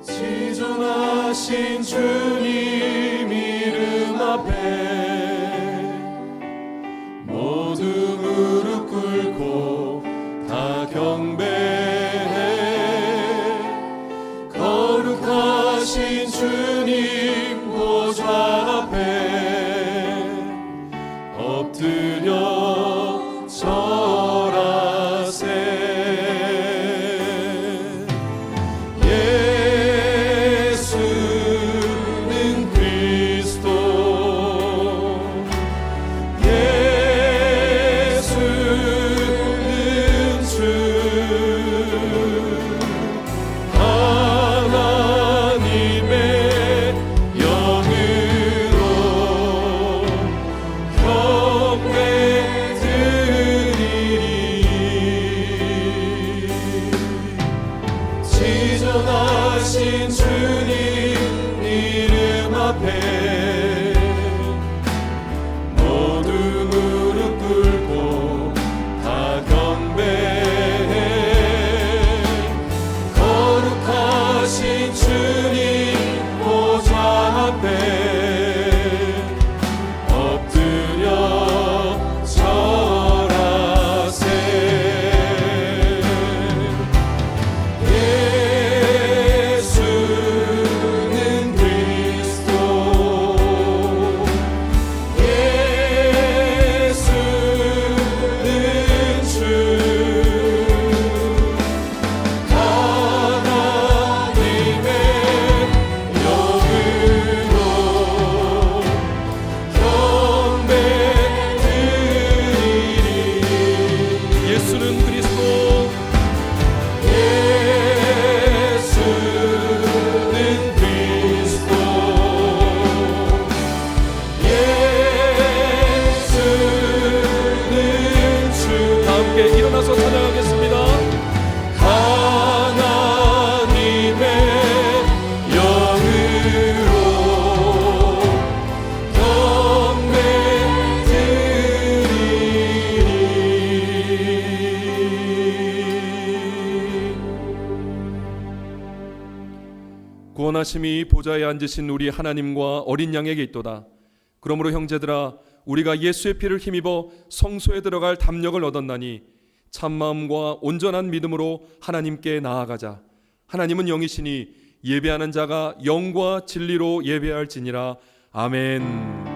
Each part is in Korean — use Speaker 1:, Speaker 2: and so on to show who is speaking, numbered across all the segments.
Speaker 1: 지존하신 주님 이름 앞에 모두 무릎 꿇고 다 경배해. 거룩하신 주님 보좌 앞에 엎드려 절하세. 지존하신 주님 이름 앞에 모두 무릎 꿇고 다 경배해. 거룩하신 주님 보좌 앞에 엎드려 절하세. 일어나서 찬양하겠습니다. 하나님의 영으로 경배드리리. 구원하심이 보좌에 앉으신 우리 하나님과 어린 양에게 있도다. 그러므로 형제들아, 우리가 예수의 피를 힘입어 성소에 들어갈 담력을 얻었나니 참마음과 온전한 믿음으로 하나님께 나아가자. 하나님은 영이시니 예배하는 자가 영과 진리로 예배할지니라. 아멘.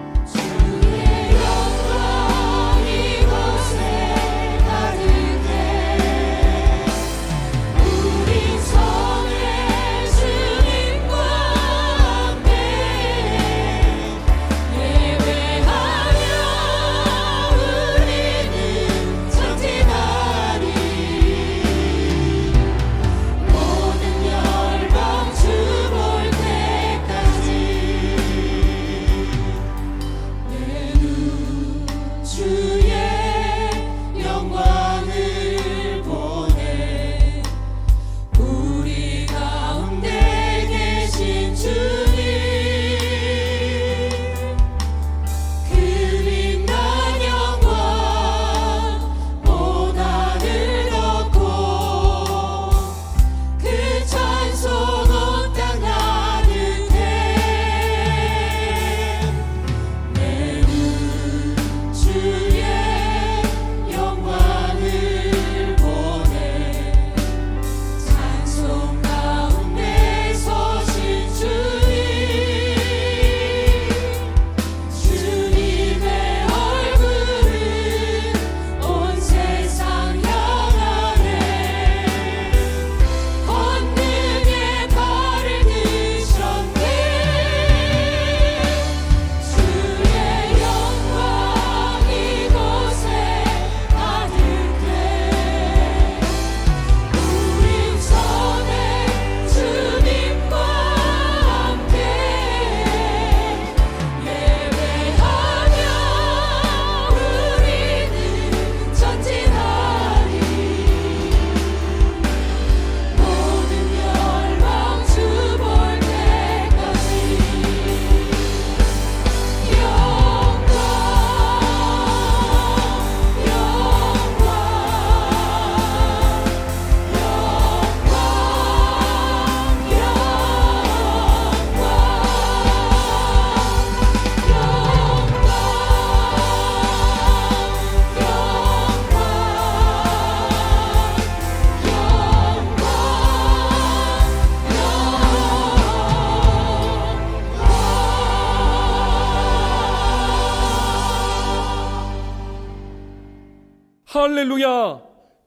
Speaker 1: 할렐루야!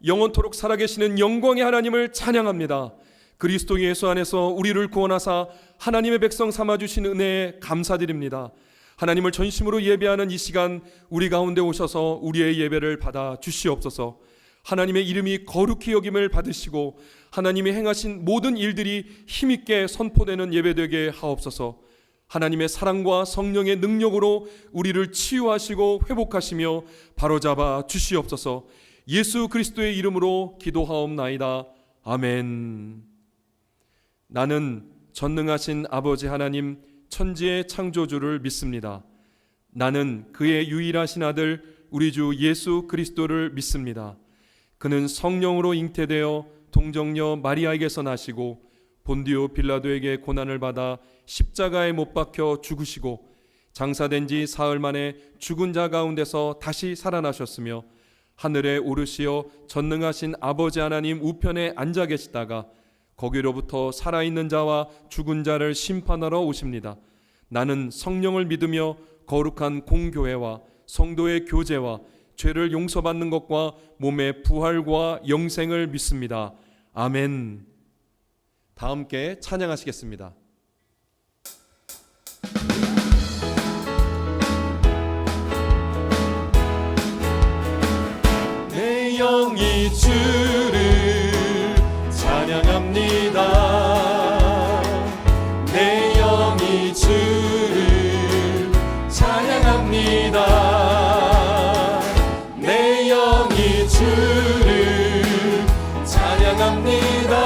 Speaker 1: 영원토록 살아계시는 영광의 하나님을 찬양합니다. 그리스도 예수 안에서 우리를 구원하사 하나님의 백성 삼아주신 은혜에 감사드립니다. 하나님을 전심으로 예배하는 이 시간 우리 가운데 오셔서 우리의 예배를 받아 주시옵소서. 하나님의 이름이 거룩히 여김을 받으시고 하나님이 행하신 모든 일들이 힘있게 선포되는 예배되게 하옵소서. 하나님의 사랑과 성령의 능력으로 우리를 치유하시고 회복하시며 바로잡아 주시옵소서. 예수 그리스도의 이름으로 기도하옵나이다. 아멘. 나는 전능하신 아버지 하나님 천지의 창조주를 믿습니다. 나는 그의 유일하신 아들 우리 주 예수 그리스도를 믿습니다. 그는 성령으로 잉태되어 동정녀 마리아에게서 나시고 본디오 빌라도에게 고난을 받아 십자가에 못 박혀 죽으시고 장사된 지 사흘 만에 죽은 자 가운데서 다시 살아나셨으며 하늘에 오르시어 전능하신 아버지 하나님 우편에 앉아 계시다가 거기로부터 살아있는 자와 죽은 자를 심판하러 오십니다. 나는 성령을 믿으며 거룩한 공교회와 성도의 교제와 죄를 용서받는 것과 몸의 부활과 영생을 믿습니다. 아멘. 다 함께 찬양하시겠습니다. 내 영이 주를 찬양합니다. 내 영이 주를 찬양합니다. 내 영이 주를 찬양합니다.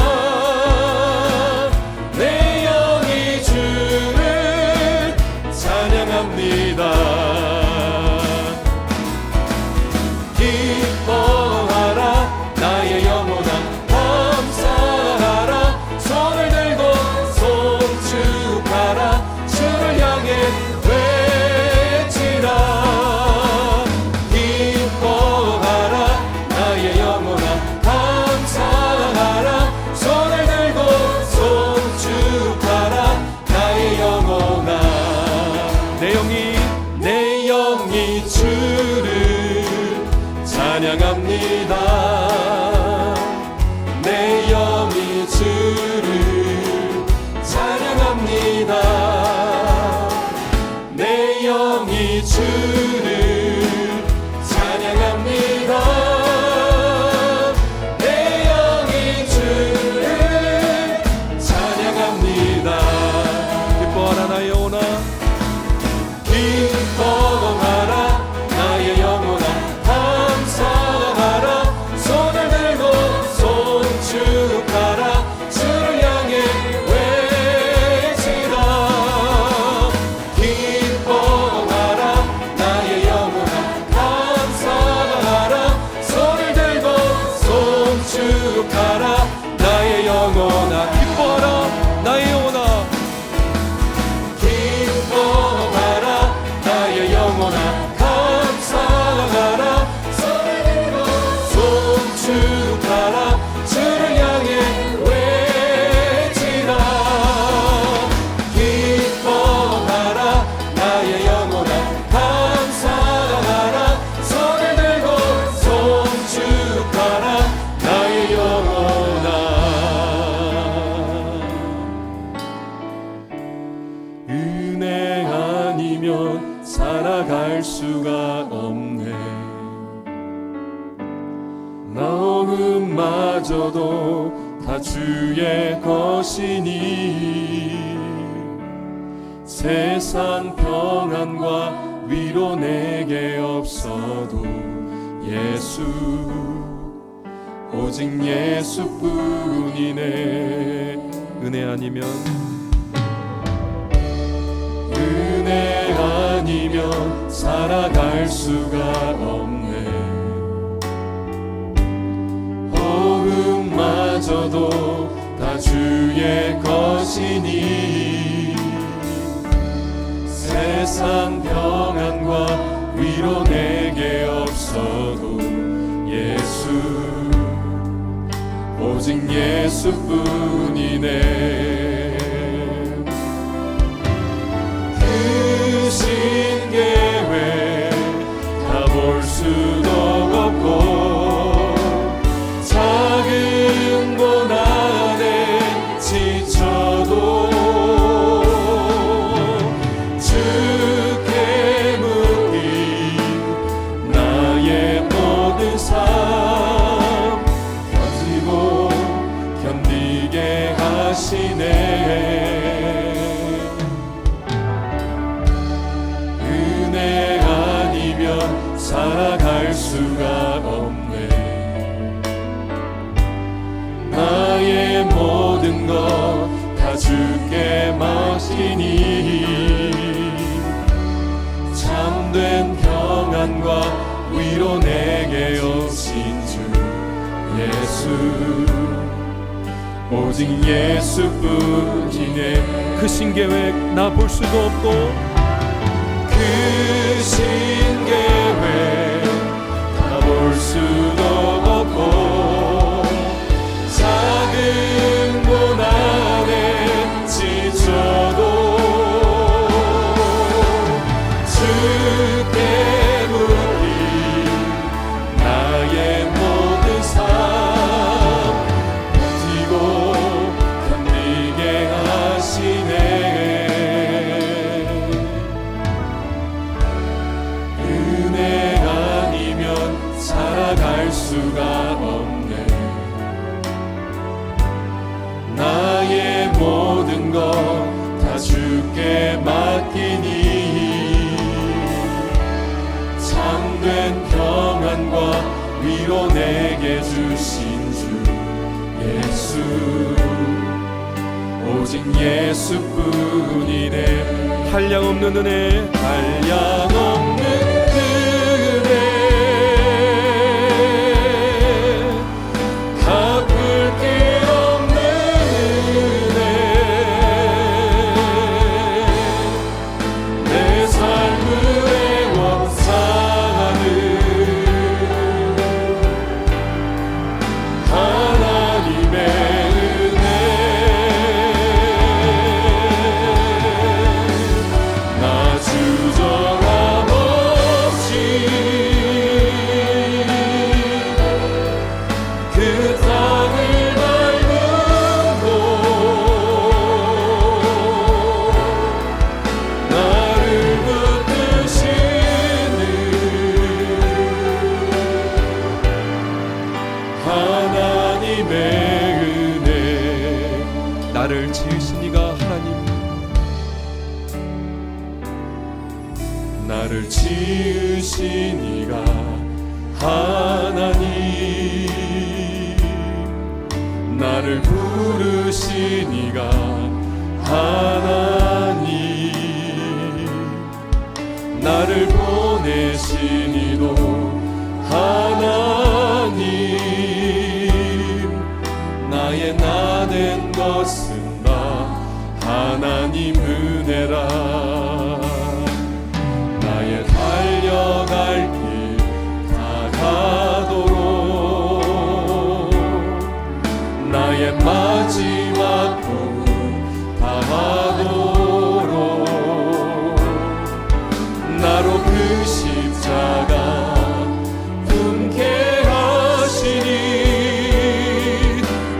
Speaker 1: 내 영이 주를 찬양합니다. 기뻐하라 나의 영혼아 감사하라 손을 들고 송축하라 주를 향해 외치라. 기뻐하라 나의 영혼아 감사하라 손을 들고 송축하라 나의 영혼아. 내 영이 주를 찬양합니다. 내 영이 주를 찬양합니다. 내 영이 주를 찬양합니다. 내 영이 주를 찬양합니다. 기뻐하라 나의 영혼아 기뻐하라 나의 영혼아 감사하라 손을 들고 송축하라 주를 향해 외치라. 기뻐하라 나의 영혼아 감사하라 손을 들고 송축하라 나의 영혼아. 기뻐하라 나의 영혼아 기뻐하라 나의 영혼아 감사하라 손을 들고 송축하라 주를 향해 외치라. 기뻐하라 나의 영혼아 감사하라 손을 들고 송축하라 나의 영혼아. 은혜 아니면 살아갈 수가 없네. 마음마저도 다 주의 것이니 세상 평안과 위로 내게 없어도 예수 오직 예수뿐이네. 은혜 아니면 은혜 아니면 살아갈 수가 없네. 호흡마저도 다 주의 것이니 세상 평안과 위로 내게 없어도 예수 오직 예수뿐이네. 그 신계회 다 볼 수도 없고 하시네. 은혜 아니면 살아갈 수가 없네. 나의 모든 것 다 주께 맡기니 참된 평안과 위로 내게 오신 주 예수, 오직 예수뿐이네. 그 신계획 나 볼 수도 없고, 그 신계획 다 볼 수도 없고, 작은 고난에 지쳐도 주께 묻기 나의 모든 삶 버티고 견디게 하시네. 은혜 아니면 살아갈 수가 없네. 나의 모든 것 다 주께 맡기니 참된 평안과 위로 내게 주신 주 예수, 오직 예수뿐이네. 한량없는 은혜, 한량없는 은혜, 갚을 게 없는 은혜, 내 삶을 애워싸는 하나님의 은혜. 나 주저함 없이 그 땅을 밟은 곳 나를 붙드시는 하나님의 은혜. 나를 지으신 이가 하나님, 나를 지으신 이가 하나님, 나를 부르신 이가 하나님, 나를 보내신 이도 하나님, 나의 나된 것은 다 하나님 은혜라. 나의 달려갈 길 다 가도록, 나의 마지막 꿈 다 하도록 나로 그 십자가 품게 하시니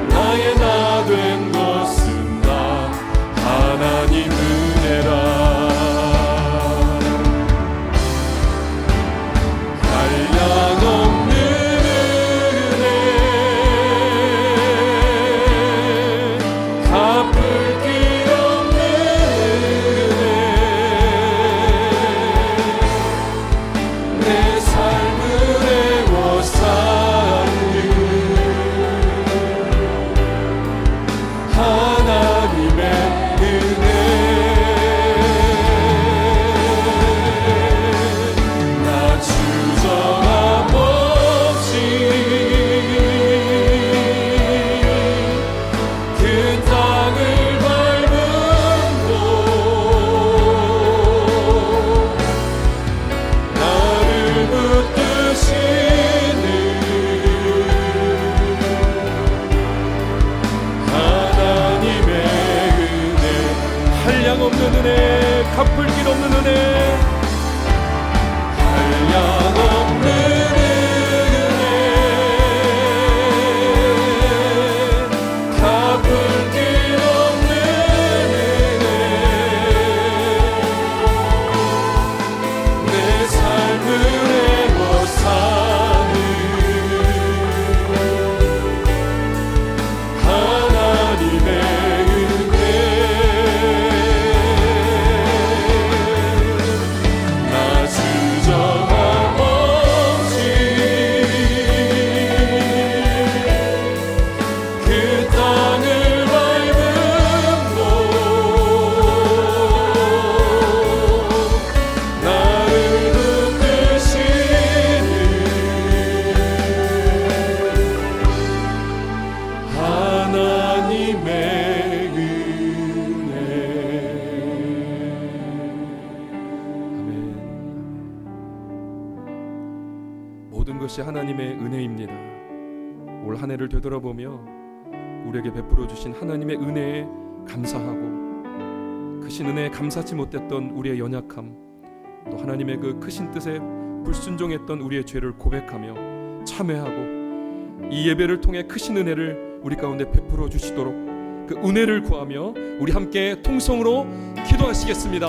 Speaker 1: 나의 나 된 것은 다 하나님 은혜라. 한량없는 은혜, 갚을 길 없는 은혜, 내 삶을 애워싸는 하나님의 은혜. 나 주저함 없이 그 땅을 밟은 곳 나를 붙드시는 하나님의 은혜. 한량없는 은혜, 갚을 길 없는 은혜, 한량없는 은혜, 갚을 길 없는 은혜, 내 삶을 애워싸는 하나님의 은혜. 그것이 하나님의 은혜입니다. 올 한 해를 되돌아보며 우리에게 베풀어 주신 하나님의 은혜에 감사하고 크신 은혜에 감사치 못했던 우리의 연약함, 또 하나님의 그 크신 뜻에 불순종했던 우리의 죄를 고백하며 참회하고 이 예배를 통해 크신 은혜를 우리 가운데 베풀어 주시도록 그 은혜를 구하며 우리 함께 통성으로 기도하시겠습니다.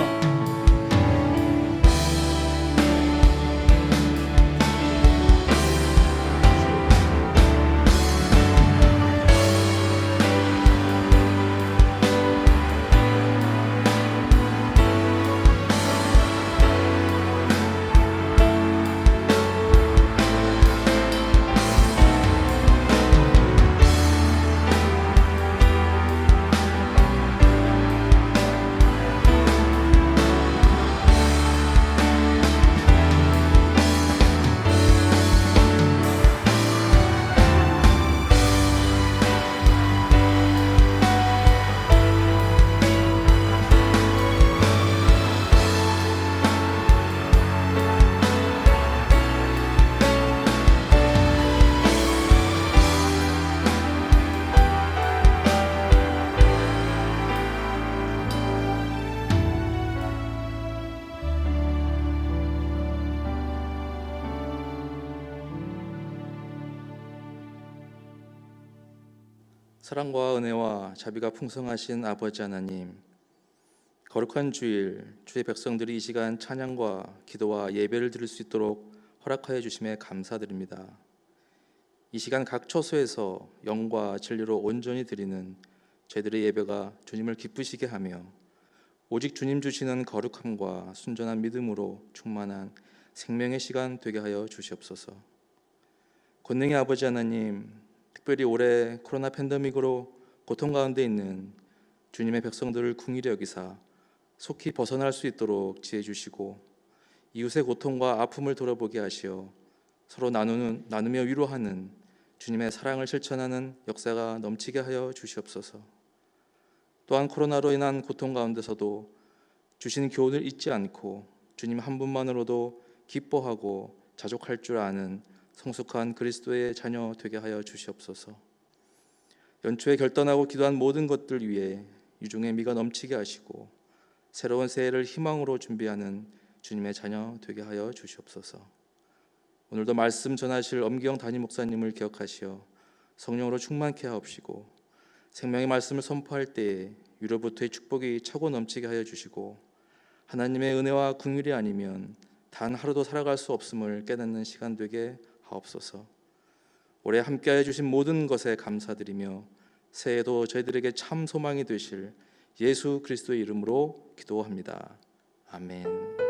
Speaker 2: 사랑과 은혜와 자비가 풍성하신 아버지 하나님, 거룩한 주일, 주의 백성들이 이 시간 찬양과 기도와 예배를 드릴 수 있도록 허락하여 주심에 감사드립니다. 이 시간 각 처소에서 영과 진리로 온전히 드리는 저희들의 예배가 주님을 기쁘시게 하며 오직 주님 주시는 거룩함과 순전한 믿음으로 충만한 생명의 시간 되게 하여 주시옵소서. 권능의 아버지 하나님, 특별히 올해 코로나 팬데믹으로 고통 가운데 있는 주님의 백성들을 긍휼히 여기사 속히 벗어날 수 있도록 지혜 주시고 이웃의 고통과 아픔을 돌아보게 하시어 서로 나누며 위로하는 주님의 사랑을 실천하는 역사가 넘치게 하여 주시옵소서. 또한 코로나로 인한 고통 가운데서도 주신 교훈을 잊지 않고 주님 한 분만으로도 기뻐하고 자족할 줄 아는 성숙한 그리스도의 자녀 되게 하여 주시옵소서. 연초에 결단하고 기도한 모든 것들 위해 유종의 미가 넘치게 하시고 새로운 새해를 희망으로 준비하는 주님의 자녀 되게 하여 주시옵소서. 오늘도 말씀 전하실 엄기영 담임 목사님을 기억하시어 성령으로 충만케 하옵시고 생명의 말씀을 선포할 때에 위로부터의 축복이 차고 넘치게 하여 주시고 하나님의 은혜와 긍휼이 아니면 단 하루도 살아갈 수 없음을 깨닫는 시간 되게 하옵소서. 올해 함께하여 주신 모든 것에 감사드리며 새해에도 저희들에게 참 소망이 되실 예수 그리스도의 이름으로 기도합니다. 아멘.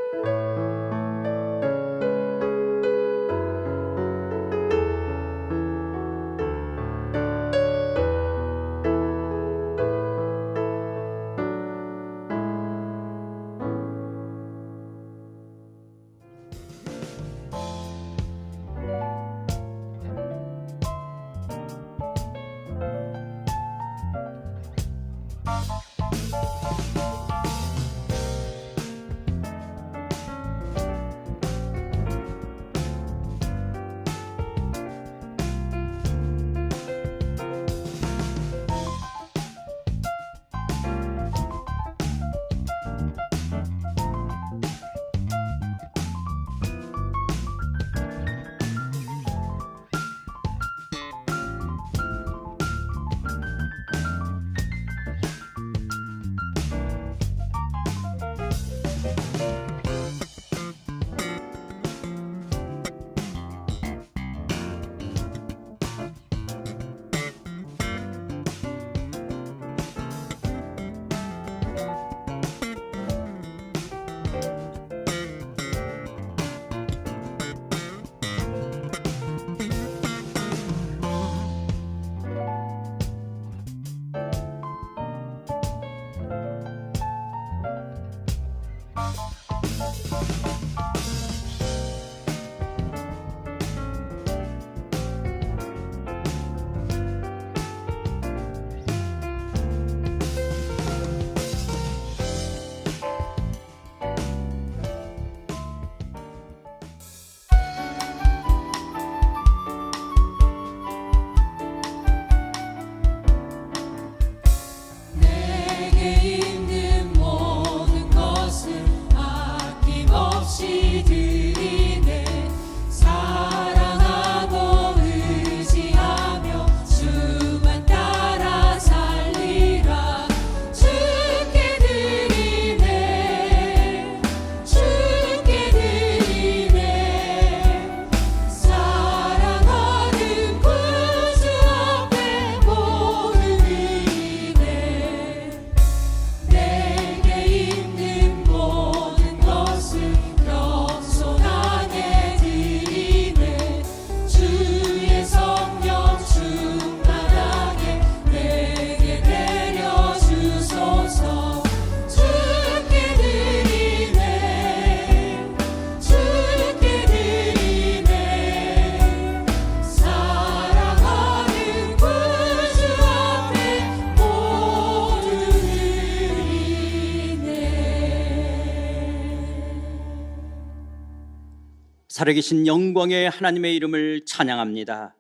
Speaker 3: 살아계신 영광의 하나님의 이름을 찬양합니다.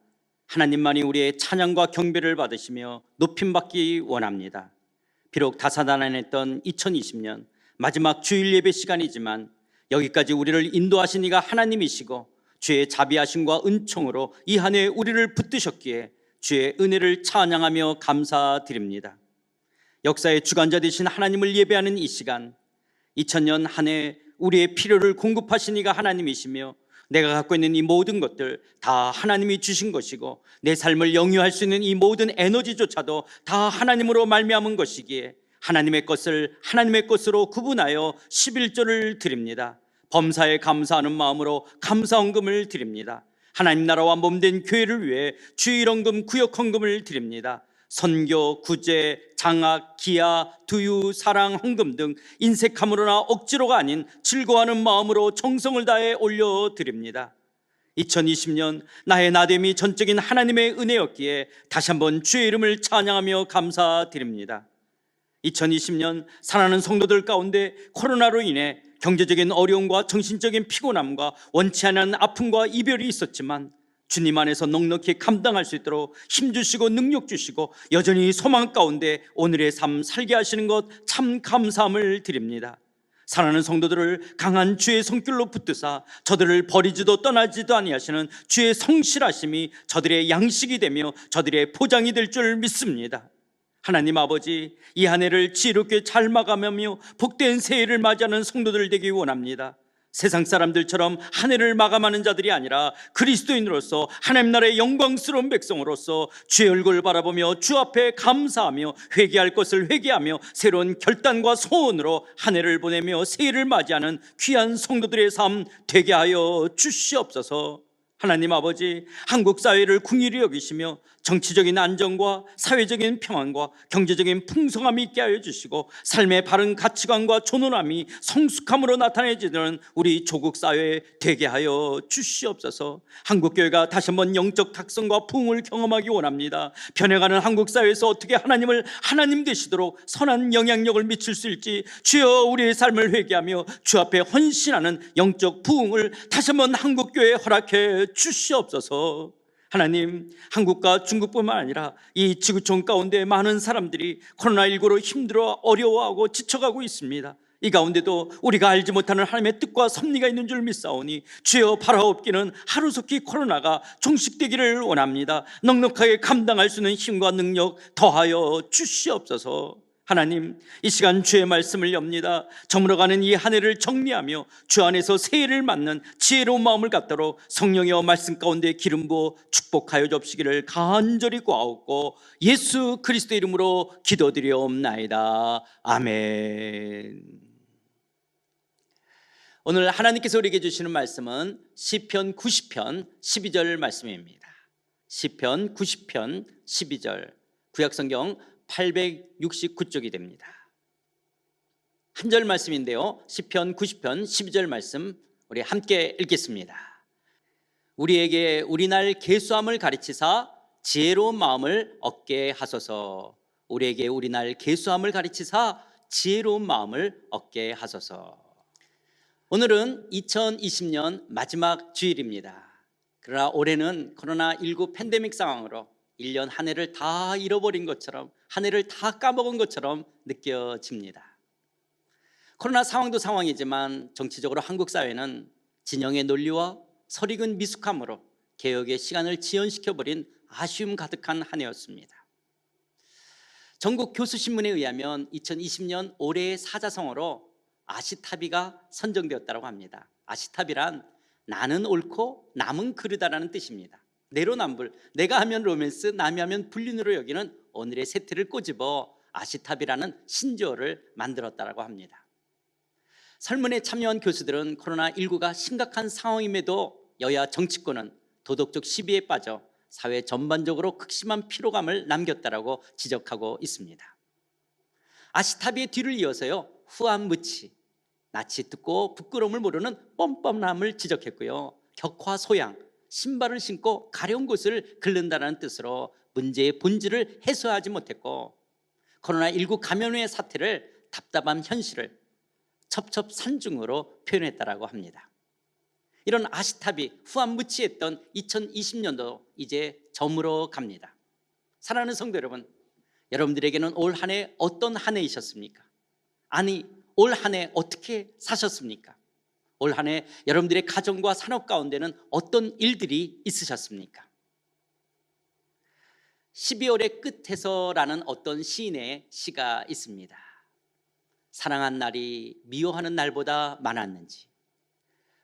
Speaker 3: 하나님만이 우리의 찬양과 경배를 받으시며 높임받기 원합니다. 비록 다사다난했던 2020년 마지막 주일 예배 시간이지만 여기까지 우리를 인도하신 이가 하나님이시고 주의 자비하심과 은총으로 이 한 해 우리를 붙드셨기에 주의 은혜를 찬양하며 감사드립니다. 역사의 주관자 되신 하나님을 예배하는 이 시간, 2000년 한 해 우리의 필요를 공급하신 이가 하나님이시며 내가 갖고 있는 이 모든 것들 다 하나님이 주신 것이고 내 삶을 영위할 수 있는 이 모든 에너지조차도 다 하나님으로 말미암은 것이기에 하나님의 것을 하나님의 것으로 구분하여 11조를 드립니다. 범사에 감사하는 마음으로 감사헌금을 드립니다. 하나님 나라와 몸된 교회를 위해 주일헌금, 구역헌금을 드립니다. 선교, 구제, 장학, 기아, 두유, 사랑, 헌금 등 인색함으로나 억지로가 아닌 즐거워하는 마음으로 정성을 다해 올려드립니다. 2020년 나의 나됨이 전적인 하나님의 은혜였기에 다시 한번 주의 이름을 찬양하며 감사드립니다. 2020년 사랑하는 성도들 가운데 코로나로 인해 경제적인 어려움과 정신적인 피곤함과 원치 않은 아픔과 이별이 있었지만 주님 안에서 넉넉히 감당할 수 있도록 힘주시고 능력 주시고 여전히 소망 가운데 오늘의 삶 살게 하시는 것 참 감사함을 드립니다. 사랑하는 성도들을 강한 주의 손길로 붙드사 저들을 버리지도 떠나지도 아니하시는 주의 성실하심이 저들의 양식이 되며 저들의 포장이 될 줄 믿습니다. 하나님 아버지, 이 한 해를 지혜롭게 잘 마감하며 복된 새해를 맞이하는 성도들 되기 원합니다. 세상 사람들처럼 한 해를 마감하는 자들이 아니라 그리스도인으로서 하나님 나라의 영광스러운 백성으로서 주의 얼굴을 바라보며 주 앞에 감사하며 회개할 것을 회개하며 새로운 결단과 소원으로 한 해를 보내며 새해를 맞이하는 귀한 성도들의 삶 되게 하여 주시옵소서. 하나님 아버지, 한국 사회를 긍휼히 여기시며 정치적인 안정과 사회적인 평안과 경제적인 풍성함이 있게 하여 주시고 삶의 바른 가치관과 존엄함이 성숙함으로 나타내지는 우리 조국 사회에 되게 하여 주시옵소서. 한국교회가 다시 한번 영적 탁성과 부흥을 경험하기 원합니다. 변해가는 한국 사회에서 어떻게 하나님을 하나님 되시도록 선한 영향력을 미칠 수 있을지 주여 우리의 삶을 회개하며 주 앞에 헌신하는 영적 부흥을 다시 한번 한국교회에 허락해 주시옵소서. 하나님, 한국과 중국뿐만 아니라 이 지구촌 가운데 많은 사람들이 코로나19로 힘들어 어려워하고 지쳐가고 있습니다. 이 가운데도 우리가 알지 못하는 하나님의 뜻과 섭리가 있는 줄 믿사오니 주여 바라옵기는 하루속히 코로나가 종식되기를 원합니다. 넉넉하게 감당할 수 있는 힘과 능력 더하여 주시옵소서. 하나님, 이 시간 주의 말씀을 엽니다. 저물어가는 이 한 해를 정리하며 주 안에서 새해를 맞는 지혜로운 마음을 갖도록 성령의 말씀 가운데 기름 부어 축복하여 주시기를 간절히 구하옵고 예수 그리스도 이름으로 기도드리옵나이다. 아멘. 오늘 하나님께서 우리에게 주시는 말씀은 시편 90편 12절 말씀입니다. 시편 90편 12절, 구약성경 869쪽이 됩니다. 한 절 말씀인데요, 시편 90편 12절 말씀 우리 함께 읽겠습니다. 우리에게 우리날 계수함을 가르치사 지혜로운 마음을 얻게 하소서. 우리에게 우리날 계수함을 가르치사 지혜로운 마음을 얻게 하소서. 오늘은 2020년 마지막 주일입니다. 그러나 올해는 코로나19 팬데믹 상황으로 1년 한 해를 다 잃어버린 것처럼, 한 해를 다 까먹은 것처럼 느껴집니다. 코로나 상황도 상황이지만 정치적으로 한국 사회는 진영의 논리와 설익은 미숙함으로 개혁의 시간을 지연시켜버린 아쉬움 가득한 한 해였습니다. 전국 교수신문에 의하면 2020년 올해의 사자성어로 아시타비가 선정되었다고 합니다. 아시타비란 나는 옳고 남은 그르다라는 뜻입니다. 내로남불, 내가 하면 로맨스, 남이 하면 불륜으로 여기는 오늘의 세태를 꼬집어 아시타비라는 신조어를 만들었다고 합니다. 설문에 참여한 교수들은 코로나19가 심각한 상황임에도 여야 정치권은 도덕적 시비에 빠져 사회 전반적으로 극심한 피로감을 남겼다고 지적하고 있습니다. 아시타비의 뒤를 이어서요, 후안무치, 낯이 뜯고 부끄러움을 모르는 뻔뻔함을 지적했고요, 격화소양, 신발을 신고 가려운 곳을 긁는다는 뜻으로 문제의 본질을 해소하지 못했고, 코로나19 감염 후의 사태를 답답한 현실을 첩첩산중으로 표현했다고 합니다. 이런 아시타비 후한무치했던 2020년도 이제 저물어 갑니다. 사랑하는 성도 여러분, 여러분들에게는 올 한 해 어떤 한 해이셨습니까? 아니, 올 한 해 어떻게 사셨습니까? 올 한 해 여러분들의 가정과 산업 가운데는 어떤 일들이 있으셨습니까? 12월의 끝에서라는 어떤 시인의 시가 있습니다. 사랑한 날이 미워하는 날보다 많았는지,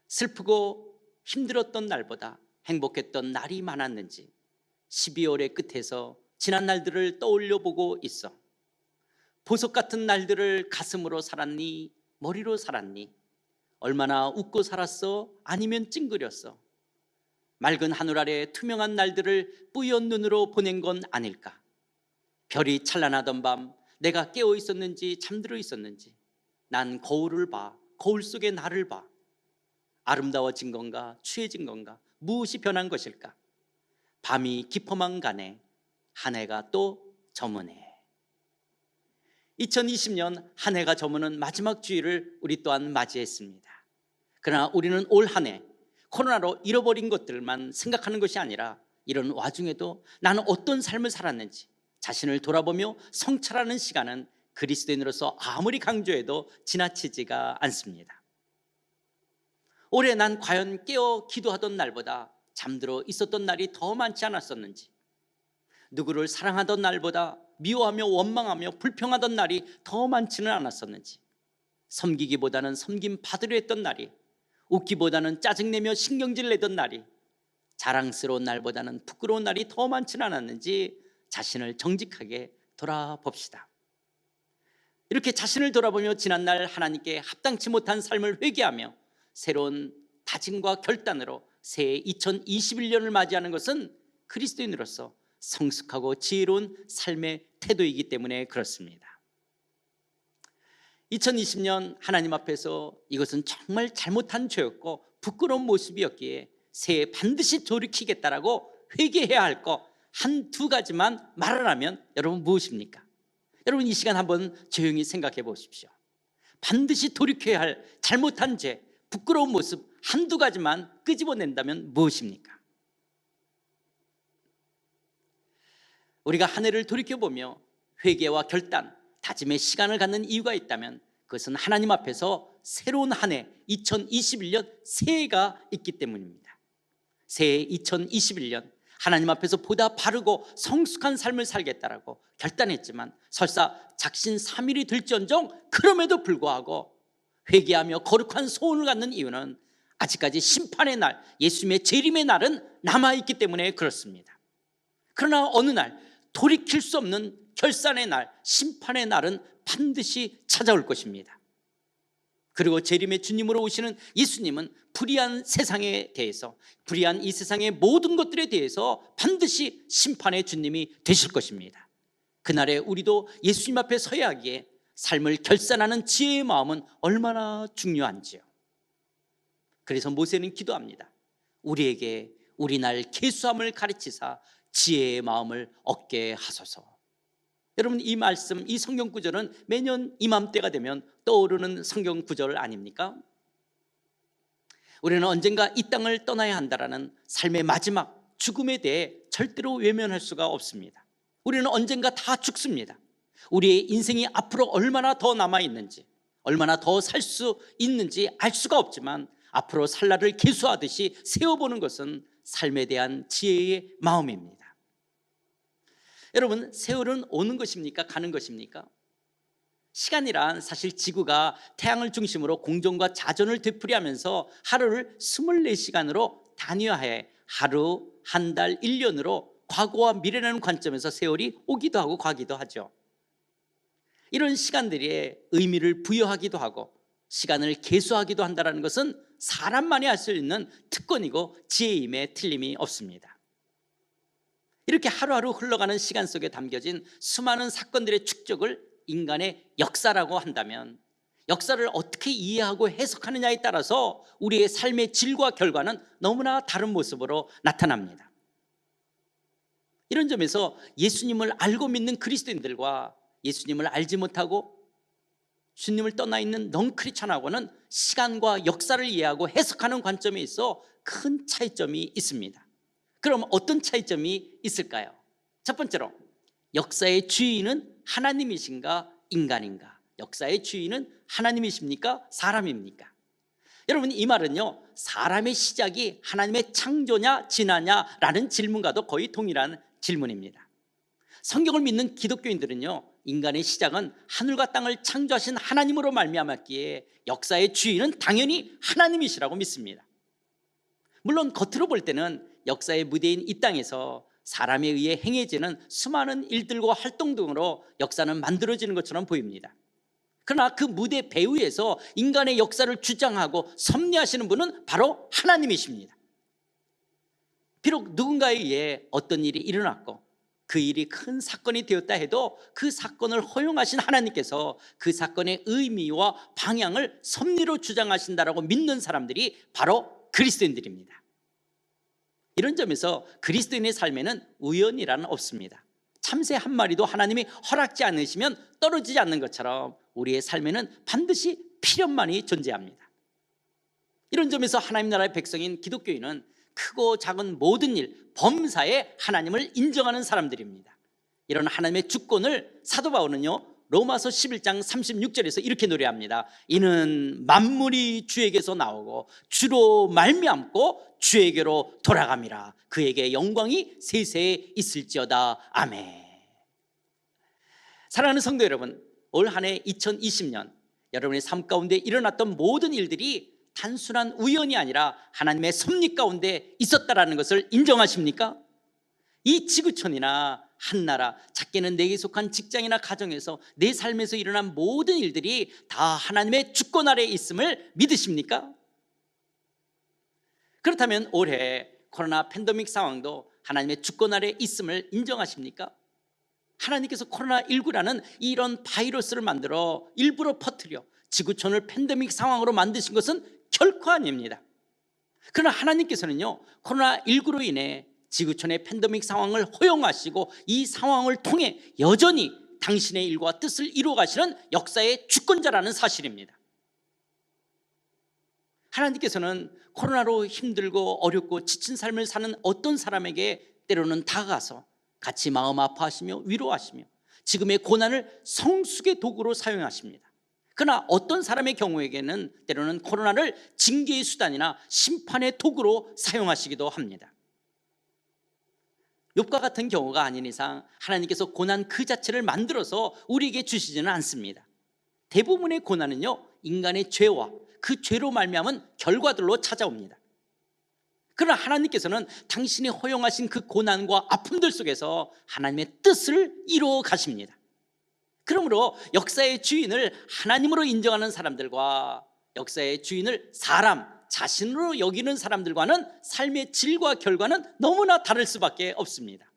Speaker 3: 슬프고 힘들었던 날보다 행복했던 날이 많았는지 12월의 끝에서 지난 날들을 떠올려 보고 있어. 보석 같은 날들을 가슴으로 살았니? 머리로 살았니? 얼마나 웃고 살았어? 아니면 찡그렸어? 맑은 하늘 아래 투명한 날들을 뿌연 눈으로 보낸 건 아닐까? 별이 찬란하던 밤 내가 깨어 있었는지 잠들어 있었는지, 난 거울을 봐. 거울 속의 나를 봐. 아름다워진 건가? 추해진 건가? 무엇이 변한 것일까? 밤이 깊어만 가네. 한 해가 또 저무네. 2020년 한 해가 저무는 마지막 주일을 우리 또한 맞이했습니다. 그러나 우리는 올 한 해 코로나로 잃어버린 것들만 생각하는 것이 아니라 이런 와중에도 나는 어떤 삶을 살았는지 자신을 돌아보며 성찰하는 시간은 그리스도인으로서 아무리 강조해도 지나치지가 않습니다. 올해 난 과연 깨어 기도하던 날보다 잠들어 있었던 날이 더 많지 않았었는지, 누구를 사랑하던 날보다 미워하며 원망하며 불평하던 날이 더 많지는 않았었는지, 섬기기보다는 섬김 받으려 했던 날이, 웃기보다는 짜증내며 신경질 내던 날이, 자랑스러운 날보다는 부끄러운 날이 더 많지는 않았는지 자신을 정직하게 돌아봅시다. 이렇게 자신을 돌아보며 지난날 하나님께 합당치 못한 삶을 회개하며 새로운 다짐과 결단으로 새해 2021년을 맞이하는 것은 그리스도인으로서 성숙하고 지혜로운 삶의 태도이기 때문에 그렇습니다. 2020년 하나님 앞에서 이것은 정말 잘못한 죄였고 부끄러운 모습이었기에 새해 반드시 돌이키겠다라고 회개해야 할 거 한두 가지만 말하라면 여러분 무엇입니까? 여러분 이 시간 한번 조용히 생각해 보십시오. 반드시 돌이켜야 할 잘못한 죄, 부끄러운 모습 한두 가지만 끄집어낸다면 무엇입니까? 우리가 한 해를 돌이켜보며 회개와 결단, 다짐의 시간을 갖는 이유가 있다면 그것은 하나님 앞에서 새로운 한 해 2021년 새해가 있기 때문입니다. 새해 2021년 하나님 앞에서 보다 바르고 성숙한 삶을 살겠다라고 결단했지만 설사 작심삼일이 될지언정 그럼에도 불구하고 회개하며 거룩한 소원을 갖는 이유는 아직까지 심판의 날, 예수님의 재림의 날은 남아있기 때문에 그렇습니다. 그러나 어느 날 돌이킬 수 없는 결산의 날, 심판의 날은 반드시 찾아올 것입니다. 그리고 재림의 주님으로 오시는 예수님은 불의한 세상에 대해서, 불의한 이 세상의 모든 것들에 대해서 반드시 심판의 주님이 되실 것입니다. 그날에 우리도 예수님 앞에 서야 하기에 삶을 결산하는 지혜의 마음은 얼마나 중요한지요. 그래서 모세는 기도합니다. 우리에게 우리 날 계수함을 가르치사 지혜의 마음을 얻게 하소서. 여러분 이 말씀, 이 성경 구절은 매년 이맘때가 되면 떠오르는 성경 구절 아닙니까? 우리는 언젠가 이 땅을 떠나야 한다라는 삶의 마지막 죽음에 대해 절대로 외면할 수가 없습니다. 우리는 언젠가 다 죽습니다. 우리의 인생이 앞으로 얼마나 더 남아있는지, 얼마나 더 살 수 있는지 알 수가 없지만 앞으로 살 날을 계수하듯이 세워보는 것은 삶에 대한 지혜의 마음입니다. 여러분, 세월은 오는 것입니까? 가는 것입니까? 시간이란 사실 지구가 태양을 중심으로 공전과 자전을 되풀이하면서 하루를 24시간으로 단위화해 하루, 한 달, 1년으로 과거와 미래라는 관점에서 세월이 오기도 하고 가기도 하죠. 이런 시간들에 의미를 부여하기도 하고 시간을 계수하기도 한다는 것은 사람만이 할 수 있는 특권이고 지혜임에 틀림이 없습니다. 이렇게 하루하루 흘러가는 시간 속에 담겨진 수많은 사건들의 축적을 인간의 역사라고 한다면 역사를 어떻게 이해하고 해석하느냐에 따라서 우리의 삶의 질과 결과는 너무나 다른 모습으로 나타납니다. 이런 점에서 예수님을 알고 믿는 그리스도인들과 예수님을 알지 못하고 주님을 떠나 있는 넌크리스천하고는 시간과 역사를 이해하고 해석하는 관점에 있어 큰 차이점이 있습니다. 그럼 어떤 차이점이 있을까요? 첫 번째로, 역사의 주인은 하나님이신가 인간인가? 역사의 주인은 하나님이십니까 사람입니까? 여러분, 이 말은요, 사람의 시작이 하나님의 창조냐 진화냐라는 질문과도 거의 동일한 질문입니다. 성경을 믿는 기독교인들은요, 인간의 시작은 하늘과 땅을 창조하신 하나님으로 말미암았기에 역사의 주인은 당연히 하나님이시라고 믿습니다. 물론 겉으로 볼 때는 역사의 무대인 이 땅에서 사람에 의해 행해지는 수많은 일들과 활동 등으로 역사는 만들어지는 것처럼 보입니다. 그러나 그 무대 배후에서 인간의 역사를 주장하고 섭리하시는 분은 바로 하나님이십니다. 비록 누군가에 의해 어떤 일이 일어났고 그 일이 큰 사건이 되었다 해도 그 사건을 허용하신 하나님께서 그 사건의 의미와 방향을 섭리로 주장하신다라고 믿는 사람들이 바로 그리스도인들입니다. 이런 점에서 그리스도인의 삶에는 우연이란 없습니다. 참새 한 마리도 하나님이 허락지 않으시면 떨어지지 않는 것처럼 우리의 삶에는 반드시 필연만이 존재합니다. 이런 점에서 하나님 나라의 백성인 기독교인은 크고 작은 모든 일, 범사에 하나님을 인정하는 사람들입니다. 이런 하나님의 주권을 사도 바울은요, 로마서 11장 36절에서 이렇게 노래합니다. 이는 만물이 주에게서 나오고 주로 말미암고 주에게로 돌아감이라. 그에게 영광이 세세에 있을지어다. 아멘. 사랑하는 성도 여러분, 올 한 해 2020년 여러분의 삶 가운데 일어났던 모든 일들이 단순한 우연이 아니라 하나님의 섭리 가운데 있었다라는 것을 인정하십니까? 이 지구촌이나 한나라, 작게는 내게 속한 직장이나 가정에서 내 삶에서 일어난 모든 일들이 다 하나님의 주권 아래에 있음을 믿으십니까? 그렇다면 올해 코로나 팬데믹 상황도 하나님의 주권 아래에 있음을 인정하십니까? 하나님께서 코로나19라는 이런 바이러스를 만들어 일부러 퍼뜨려 지구촌을 팬데믹 상황으로 만드신 것은 결코 아닙니다. 그러나 하나님께서는요, 코로나19로 인해 지구촌의 팬데믹 상황을 허용하시고 이 상황을 통해 여전히 당신의 일과 뜻을 이루어가시는 역사의 주권자라는 사실입니다. 하나님께서는 코로나로 힘들고 어렵고 지친 삶을 사는 어떤 사람에게 때로는 다가가서 같이 마음 아파하시며 위로하시며 지금의 고난을 성숙의 도구로 사용하십니다. 그러나 어떤 사람의 경우에게는 때로는 코로나를 징계의 수단이나 심판의 도구로 사용하시기도 합니다. 욥과 같은 경우가 아닌 이상 하나님께서 고난 그 자체를 만들어서 우리에게 주시지는 않습니다. 대부분의 고난은요, 인간의 죄와 그 죄로 말미암은 결과들로 찾아옵니다. 그러나 하나님께서는 당신이 허용하신 그 고난과 아픔들 속에서 하나님의 뜻을 이루어 가십니다. 그러므로 역사의 주인을 하나님으로 인정하는 사람들과 역사의 주인을 사람, 자신으로 여기는 사람들과는 삶의 질과 결과는 너무나 다를 수밖에 없습니다.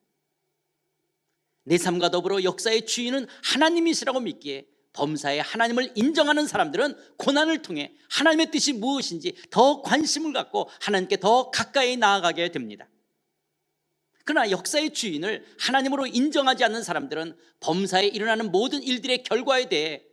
Speaker 3: 내 삶과 더불어 역사의 주인은 하나님이시라고 믿기에 범사에 하나님을 인정하는 사람들은 고난을 통해 하나님의 뜻이 무엇인지 더 관심을 갖고 하나님께 더 가까이 나아가게 됩니다. 그러나 역사의 주인을 하나님으로 인정하지 않는 사람들은 범사에 일어나는 모든 일들의 결과에 대해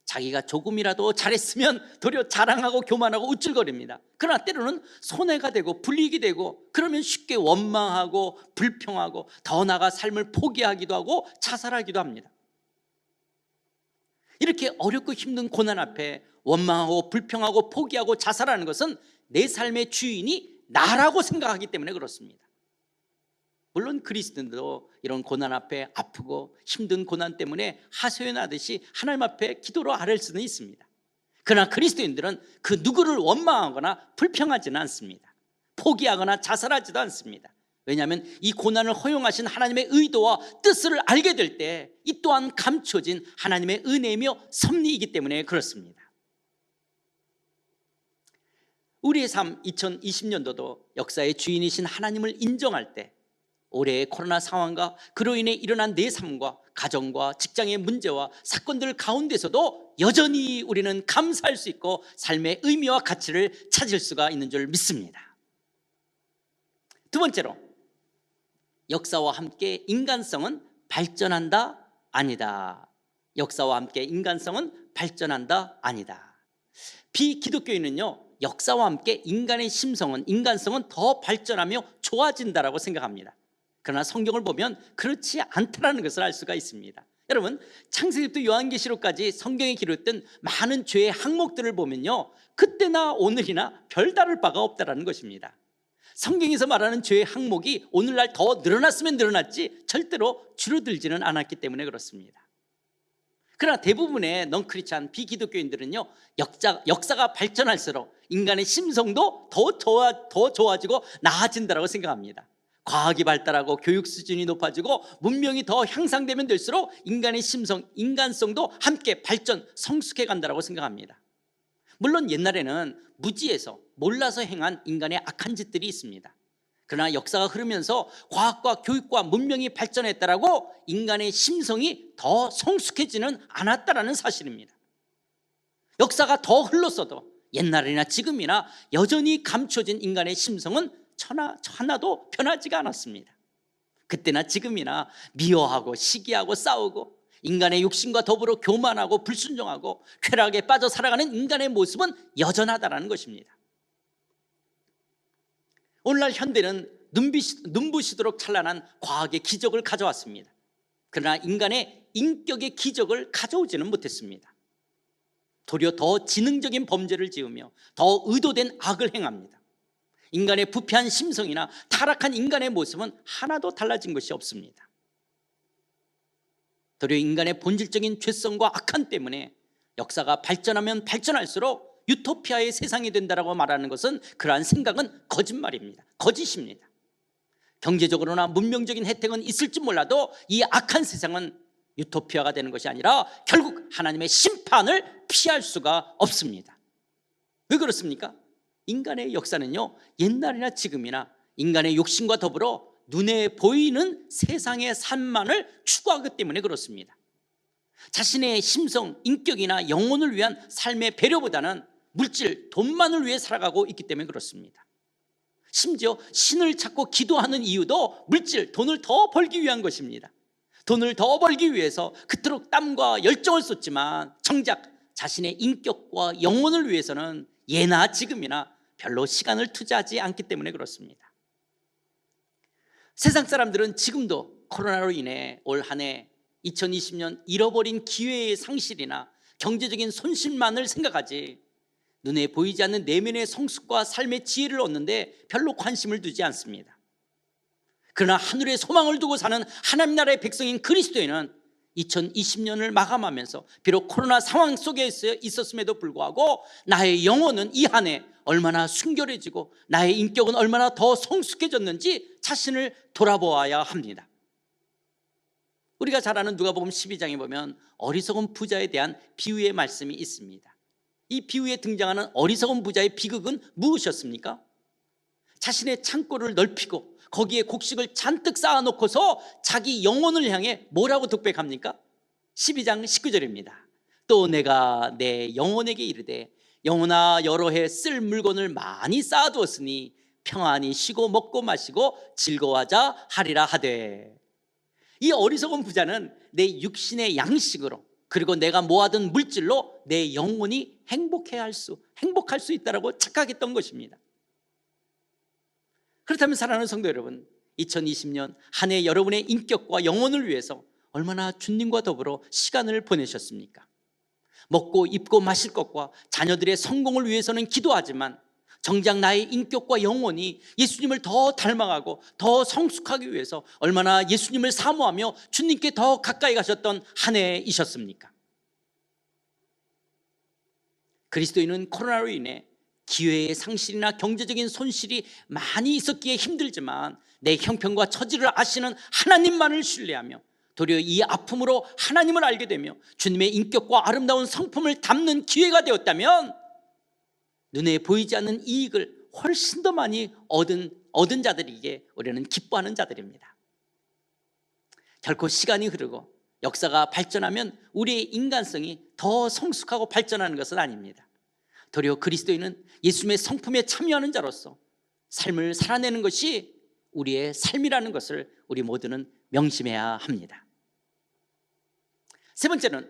Speaker 3: 자기가 조금이라도 잘했으면 도리어 자랑하고 교만하고 우쭐거립니다. 그러나 때로는 손해가 되고 불이익이 되고 그러면 쉽게 원망하고 불평하고 더 나아가 삶을 포기하기도 하고 자살하기도 합니다. 이렇게 어렵고 힘든 고난 앞에 원망하고 불평하고 포기하고 자살하는 것은 내 삶의 주인이 나라고 생각하기 때문에 그렇습니다. 물론 그리스도인도 이런 고난 앞에 아프고 힘든 고난 때문에 하소연하듯이 하나님 앞에 기도로 아뢰을 수는 있습니다. 그러나 그리스도인들은 그 누구를 원망하거나 불평하지는 않습니다. 포기하거나 자살하지도 않습니다. 왜냐하면 이 고난을 허용하신 하나님의 의도와 뜻을 알게 될 때 이 또한 감춰진 하나님의 은혜이며 섭리이기 때문에 그렇습니다. 우리의 삶 2020년도도 역사의 주인이신 하나님을 인정할 때 올해의 코로나 상황과 그로 인해 일어난 내 삶과 가정과 직장의 문제와 사건들 가운데서도 여전히 우리는 감사할 수 있고 삶의 의미와 가치를 찾을 수가 있는 줄 믿습니다. 두 번째로, 역사와 함께 인간성은 발전한다? 아니다. 역사와 함께 인간성은 발전한다? 아니다. 비기독교인은요, 역사와 함께 인간의 심성은, 인간성은 더 발전하며 좋아진다라고 생각합니다. 그러나 성경을 보면 그렇지 않다라는 것을 알 수가 있습니다. 여러분, 창세기부터 요한계시록까지 성경에 기록된 많은 죄의 항목들을 보면요, 그때나 오늘이나 별다를 바가 없다라는 것입니다. 성경에서 말하는 죄의 항목이 오늘날 더 늘어났으면 늘어났지 절대로 줄어들지는 않았기 때문에 그렇습니다. 그러나 대부분의 넌크리스찬 비기독교인들은요, 역사가 발전할수록 인간의 심성도 더 좋아지고 나아진다고 생각합니다. 과학이 발달하고 교육 수준이 높아지고 문명이 더 향상되면 될수록 인간의 심성, 인간성도 함께 발전, 성숙해 간다고 생각합니다. 물론 옛날에는 무지해서 몰라서 행한 인간의 악한 짓들이 있습니다. 그러나 역사가 흐르면서 과학과 교육과 문명이 발전했다라고 인간의 심성이 더 성숙해지는 않았다라는 사실입니다. 역사가 더 흘렀어도 옛날이나 지금이나 여전히 감춰진 인간의 심성은 하나도 변하지가 않았습니다. 그때나 지금이나 미워하고 시기하고 싸우고 인간의 욕심과 더불어 교만하고 불순종하고 쾌락에 빠져 살아가는 인간의 모습은 여전하다는 것입니다. 오늘날 현대는 눈부시도록 찬란한 과학의 기적을 가져왔습니다. 그러나 인간의 인격의 기적을 가져오지는 못했습니다. 도리어 더 지능적인 범죄를 지으며 더 의도된 악을 행합니다. 인간의 부패한 심성이나 타락한 인간의 모습은 하나도 달라진 것이 없습니다. 도리어 인간의 본질적인 죄성과 악한 때문에 역사가 발전하면 발전할수록 유토피아의 세상이 된다라고 말하는 것은, 그러한 생각은 거짓말입니다. 거짓입니다. 경제적으로나 문명적인 혜택은 있을지 몰라도 이 악한 세상은 유토피아가 되는 것이 아니라 결국 하나님의 심판을 피할 수가 없습니다. 왜 그렇습니까? 인간의 역사는요, 옛날이나 지금이나 인간의 욕심과 더불어 눈에 보이는 세상의 산만을 추구하기 때문에 그렇습니다. 자신의 심성, 인격이나 영혼을 위한 삶의 배려보다는 물질, 돈만을 위해 살아가고 있기 때문에 그렇습니다. 심지어 신을 찾고 기도하는 이유도 물질, 돈을 더 벌기 위한 것입니다. 돈을 더 벌기 위해서 그토록 땀과 열정을 쏟지만 정작 자신의 인격과 영혼을 위해서는 예나 지금이나 별로 시간을 투자하지 않기 때문에 그렇습니다. 세상 사람들은 지금도 코로나로 인해 올 한 해 2020년 잃어버린 기회의 상실이나 경제적인 손실만을 생각하지 눈에 보이지 않는 내면의 성숙과 삶의 지혜를 얻는데 별로 관심을 두지 않습니다. 그러나 하늘에 소망을 두고 사는 하나님 나라의 백성인 그리스도인은 2020년을 마감하면서 비록 코로나 상황 속에 있었음에도 불구하고 나의 영혼은 이 한 해 얼마나 순결해지고 나의 인격은 얼마나 더 성숙해졌는지 자신을 돌아보아야 합니다. 우리가 잘 아는 누가복음 12장에 보면 어리석은 부자에 대한 비유의 말씀이 있습니다. 이 비유에 등장하는 어리석은 부자의 비극은 무엇이었습니까? 자신의 창고를 넓히고 거기에 곡식을 잔뜩 쌓아놓고서 자기 영혼을 향해 뭐라고 독백합니까? 12장 19절입니다. 또 내가 내 영혼에게 이르되 영혼아 여러 해 쓸 물건을 많이 쌓아두었으니 평안히 쉬고 먹고 마시고 즐거워하자 하리라 하되. 이 어리석은 부자는 내 육신의 양식으로 그리고 내가 모아둔 물질로 내 영혼이 행복할 수 있다고 착각했던 것입니다. 그렇다면 사랑하는 성도 여러분, 2020년 한 해 여러분의 인격과 영혼을 위해서 얼마나 주님과 더불어 시간을 보내셨습니까? 먹고 입고 마실 것과 자녀들의 성공을 위해서는 기도하지만 정작 나의 인격과 영혼이 예수님을 더 닮아가고 더 성숙하기 위해서 얼마나 예수님을 사모하며 주님께 더 가까이 가셨던 한 해이셨습니까? 그리스도인은 코로나로 인해 기회의 상실이나 경제적인 손실이 많이 있었기에 힘들지만 내 형편과 처지를 아시는 하나님만을 신뢰하며 도리어 이 아픔으로 하나님을 알게 되며 주님의 인격과 아름다운 성품을 담는 기회가 되었다면 눈에 보이지 않는 이익을 훨씬 더 많이 얻은 자들이기에 우리는 기뻐하는 자들입니다. 결코 시간이 흐르고 역사가 발전하면 우리의 인간성이 더 성숙하고 발전하는 것은 아닙니다. 도리어 그리스도인은 예수님의 성품에 참여하는 자로서 삶을 살아내는 것이 우리의 삶이라는 것을 우리 모두는 명심해야 합니다. 세 번째는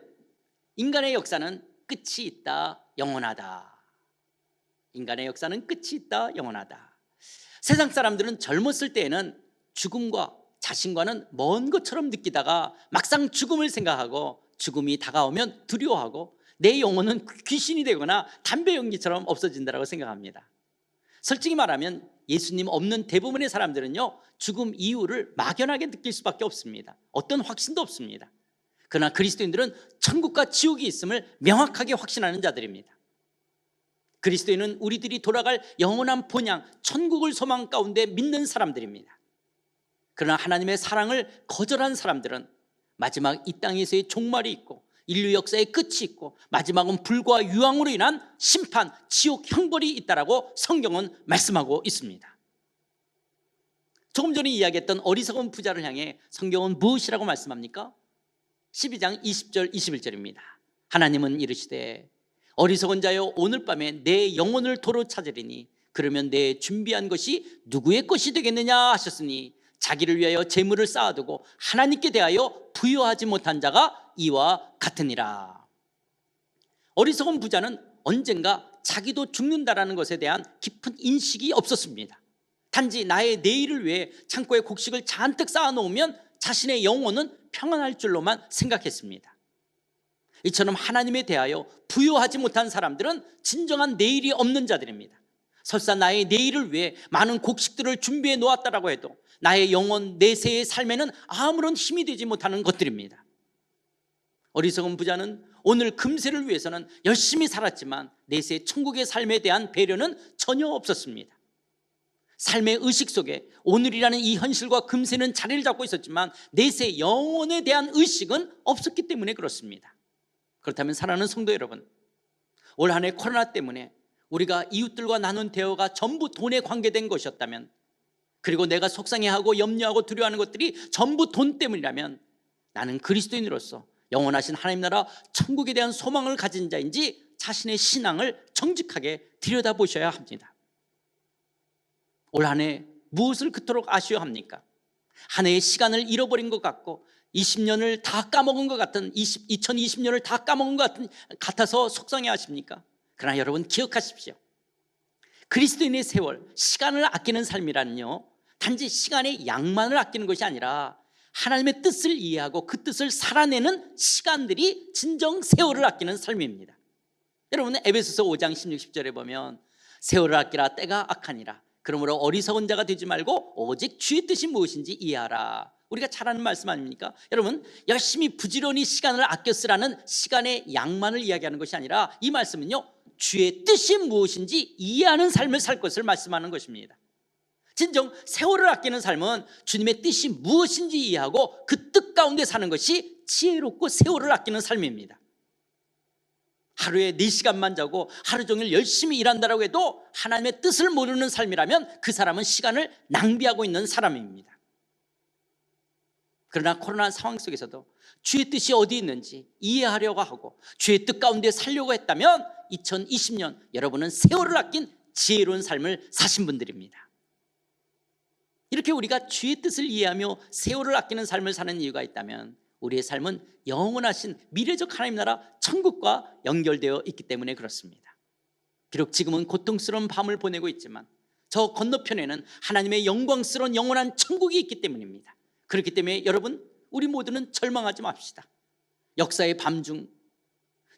Speaker 3: 인간의 역사는 끝이 있다, 영원하다. 인간의 역사는 끝이 있다, 영원하다. 세상 사람들은 젊었을 때에는 죽음과 자신과는 먼 것처럼 느끼다가 막상 죽음을 생각하고 죽음이 다가오면 두려워하고 내 영혼은 귀신이 되거나 담배 연기처럼 없어진다고 생각합니다. 솔직히 말하면 예수님 없는 대부분의 사람들은요, 죽음 이후를 막연하게 느낄 수밖에 없습니다. 어떤 확신도 없습니다. 그러나 그리스도인들은 천국과 지옥이 있음을 명확하게 확신하는 자들입니다. 그리스도인은 우리들이 돌아갈 영원한 본향 천국을 소망 가운데 믿는 사람들입니다. 그러나 하나님의 사랑을 거절한 사람들은 마지막 이 땅에서의 종말이 있고 인류 역사의 끝이 있고 마지막은 불과 유황으로 인한 심판, 지옥, 형벌이 있다라고 성경은 말씀하고 있습니다. 조금 전에 이야기했던 어리석은 부자를 향해 성경은 무엇이라고 말씀합니까? 12장 20절 21절입니다. 하나님은 이르시되 어리석은 자여 오늘 밤에 내 영혼을 도로 찾으리니 그러면 내 준비한 것이 누구의 것이 되겠느냐 하셨으니 자기를 위하여 재물을 쌓아두고 하나님께 대하여 부여하지 못한 자가 이와 같으니라. 어리석은 부자는 언젠가 자기도 죽는다라는 것에 대한 깊은 인식이 없었습니다. 단지 나의 내일을 위해 창고에 곡식을 잔뜩 쌓아놓으면 자신의 영혼은 평안할 줄로만 생각했습니다. 이처럼 하나님에 대하여 부여하지 못한 사람들은 진정한 내일이 없는 자들입니다. 설사 나의 내일을 위해 많은 곡식들을 준비해 놓았다라고 해도 나의 영혼 내세의 삶에는 아무런 힘이 되지 못하는 것들입니다. 어리석은 부자는 오늘 금세를 위해서는 열심히 살았지만 내세 천국의 삶에 대한 배려는 전혀 없었습니다. 삶의 의식 속에 오늘이라는 이 현실과 금세는 자리를 잡고 있었지만 내세 영혼에 대한 의식은 없었기 때문에 그렇습니다. 그렇다면 사랑하는 성도 여러분, 올 한 해 코로나 때문에 우리가 이웃들과 나눈 대화가 전부 돈에 관계된 것이었다면, 그리고 내가 속상해하고 염려하고 두려워하는 것들이 전부 돈 때문이라면 나는 그리스도인으로서 영원하신 하나님 나라 천국에 대한 소망을 가진 자인지 자신의 신앙을 정직하게 들여다보셔야 합니다. 올 한 해 무엇을 그토록 아쉬워합니까? 한 해의 시간을 잃어버린 것 같고 20년을 다 까먹은 것 같은 2020년을 다 까먹은 것 같아서 속상해 하십니까? 그러나 여러분 기억하십시오. 그리스도인의 세월, 시간을 아끼는 삶이란요, 단지 시간의 양만을 아끼는 것이 아니라 하나님의 뜻을 이해하고 그 뜻을 살아내는 시간들이 진정 세월을 아끼는 삶입니다. 여러분 에베소서 5장 16, 10절에 보면 세월을 아끼라 때가 악하니라. 그러므로 어리석은 자가 되지 말고 오직 주의 뜻이 무엇인지 이해하라. 우리가 잘 아는 말씀 아닙니까? 여러분 열심히 부지런히 시간을 아껴 쓰라는 시간의 양만을 이야기하는 것이 아니라 이 말씀은요, 주의 뜻이 무엇인지 이해하는 삶을 살 것을 말씀하는 것입니다. 진정 세월을 아끼는 삶은 주님의 뜻이 무엇인지 이해하고 그 뜻 가운데 사는 것이 지혜롭고 세월을 아끼는 삶입니다. 하루에 4시간만 자고 하루 종일 열심히 일한다고 해도 하나님의 뜻을 모르는 삶이라면 그 사람은 시간을 낭비하고 있는 사람입니다. 그러나 코로나 상황 속에서도 주의 뜻이 어디 있는지 이해하려고 하고 주의 뜻 가운데 살려고 했다면 2020년 여러분은 세월을 아낀 지혜로운 삶을 사신 분들입니다. 이렇게 우리가 주의 뜻을 이해하며 세월을 아끼는 삶을 사는 이유가 있다면 우리의 삶은 영원하신 미래적 하나님 나라 천국과 연결되어 있기 때문에 그렇습니다. 비록 지금은 고통스러운 밤을 보내고 있지만 저 건너편에는 하나님의 영광스러운 영원한 천국이 있기 때문입니다. 그렇기 때문에 여러분, 우리 모두는 절망하지 맙시다. 역사의 밤중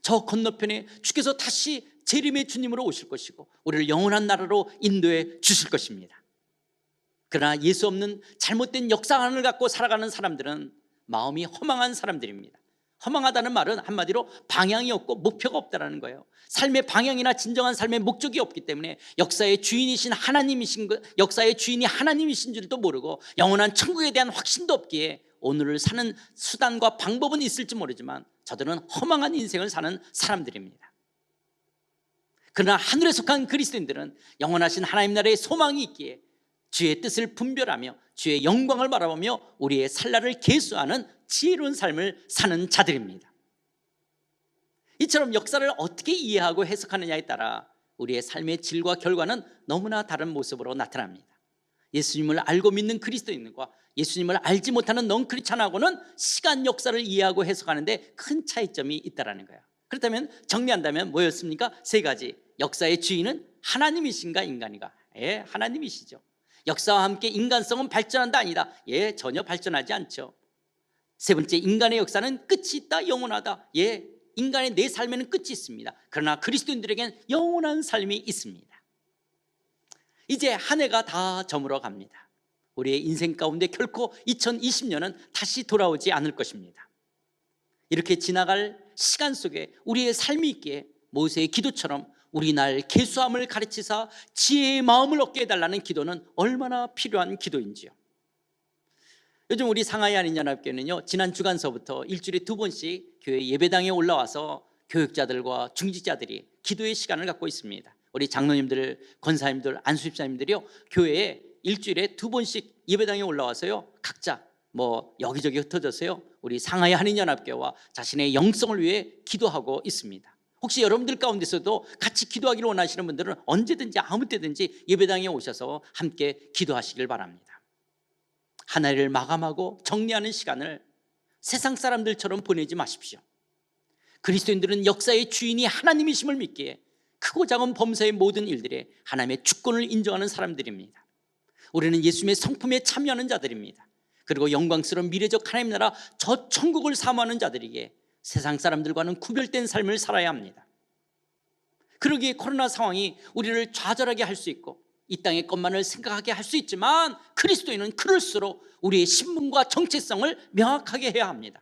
Speaker 3: 저 건너편에 주께서 다시 재림의 주님으로 오실 것이고 우리를 영원한 나라로 인도해 주실 것입니다. 그러나 예수 없는 잘못된 역사관을 갖고 살아가는 사람들은 마음이 허망한 사람들입니다. 허망하다는 말은 한마디로 방향이 없고 목표가 없다는 거예요. 삶의 방향이나 진정한 삶의 목적이 없기 때문에 역사의 주인이신 하나님이신 것, 역사의 주인이 하나님이신 줄도 모르고 영원한 천국에 대한 확신도 없기에 오늘을 사는 수단과 방법은 있을지 모르지만 저들은 허망한 인생을 사는 사람들입니다. 그러나 하늘에 속한 그리스도인들은 영원하신 하나님 나라의 소망이 있기에 주의 뜻을 분별하며 주의 영광을 바라보며 우리의 살날을 계수하는 지혜로운 삶을 사는 자들입니다. 이처럼 역사를 어떻게 이해하고 해석하느냐에 따라 우리의 삶의 질과 결과는 너무나 다른 모습으로 나타납니다. 예수님을 알고 믿는 그리스도인과 예수님을 알지 못하는 넌 크리스찬하고는 시간 역사를 이해하고 해석하는데 큰 차이점이 있다라는 거예요. 그렇다면 정리한다면 뭐였습니까? 세 가지. 역사의 주인은 하나님이신가 인간인가? 예, 하나님이시죠. 역사와 함께 인간성은 발전한다 아니다? 예, 전혀 발전하지 않죠. 세 번째, 인간의 역사는 끝이 있다, 영원하다. 예, 인간의 내 삶에는 끝이 있습니다. 그러나 그리스도인들에겐 영원한 삶이 있습니다. 이제 한 해가 다 저물어 갑니다. 우리의 인생 가운데 결코 2020년은 다시 돌아오지 않을 것입니다. 이렇게 지나갈 시간 속에 우리의 삶이 있기에 모세의 기도처럼 우리 날 계수함을 가르치사 지혜의 마음을 얻게 해달라는 기도는 얼마나 필요한 기도인지요. 요즘 우리 상하이 한인연합교회는요, 지난 주간서부터 일주일에 2번씩 교회 예배당에 올라와서 교육자들과 중직자들이 기도의 시간을 갖고 있습니다. 우리 장로님들, 권사님들, 안수집사님들이요, 교회에 일주일에 2번씩 예배당에 올라와서요, 각자 여기저기 흩어져서요, 우리 상하이 한인연합교회와 자신의 영성을 위해 기도하고 있습니다. 혹시 여러분들 가운데서도 같이 기도하기를 원하시는 분들은 언제든지 아무 때든지 예배당에 오셔서 함께 기도하시길 바랍니다. 한 해를 마감하고 정리하는 시간을 세상 사람들처럼 보내지 마십시오. 그리스도인들은 역사의 주인이 하나님이심을 믿기에 크고 작은 범사의 모든 일들에 하나님의 주권을 인정하는 사람들입니다. 우리는 예수님의 성품에 참여하는 자들입니다. 그리고 영광스러운 미래적 하나님 나라 저 천국을 사모하는 자들에게 세상 사람들과는 구별된 삶을 살아야 합니다. 그러기에 코로나 상황이 우리를 좌절하게 할 수 있고 이 땅의 것만을 생각하게 할 수 있지만 그리스도인은 그럴수록 우리의 신분과 정체성을 명확하게 해야 합니다.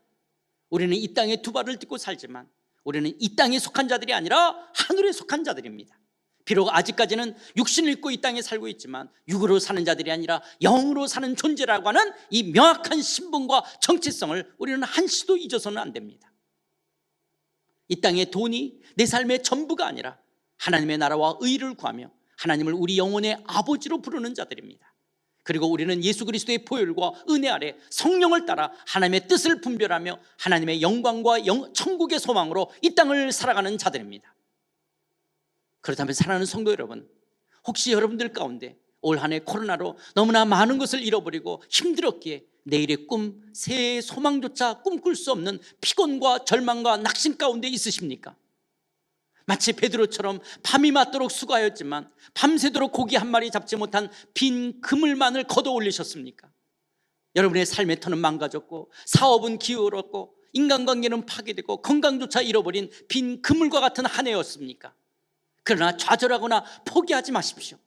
Speaker 3: 우리는 이 땅에 두 발을 딛고 살지만 우리는 이 땅에 속한 자들이 아니라 하늘에 속한 자들입니다. 비록 아직까지는 육신을 입고 이 땅에 살고 있지만 육으로 사는 자들이 아니라 영으로 사는 존재라고 하는 이 명확한 신분과 정체성을 우리는 한시도 잊어서는 안 됩니다. 이 땅의 돈이 내 삶의 전부가 아니라 하나님의 나라와 의를 구하며 하나님을 우리 영혼의 아버지로 부르는 자들입니다. 그리고 우리는 예수 그리스도의 보혈과 은혜 아래 성령을 따라 하나님의 뜻을 분별하며 하나님의 영광과 천국의 소망으로 이 땅을 살아가는 자들입니다. 그렇다면 사랑하는 성도 여러분, 혹시 여러분들 가운데 올 한 해 코로나로 너무나 많은 것을 잃어버리고 힘들었기에 내일의 꿈, 새해의 소망조차 꿈꿀 수 없는 피곤과 절망과 낙심 가운데 있으십니까? 마치 베드로처럼 밤이 맞도록 수고하였지만 밤새도록 고기 한 마리 잡지 못한 빈 그물만을 걷어 올리셨습니까? 여러분의 삶의 터는 망가졌고 사업은 기울었고 인간관계는 파괴되고 건강조차 잃어버린 빈 그물과 같은 한 해였습니까? 그러나 좌절하거나 포기하지 마십시오.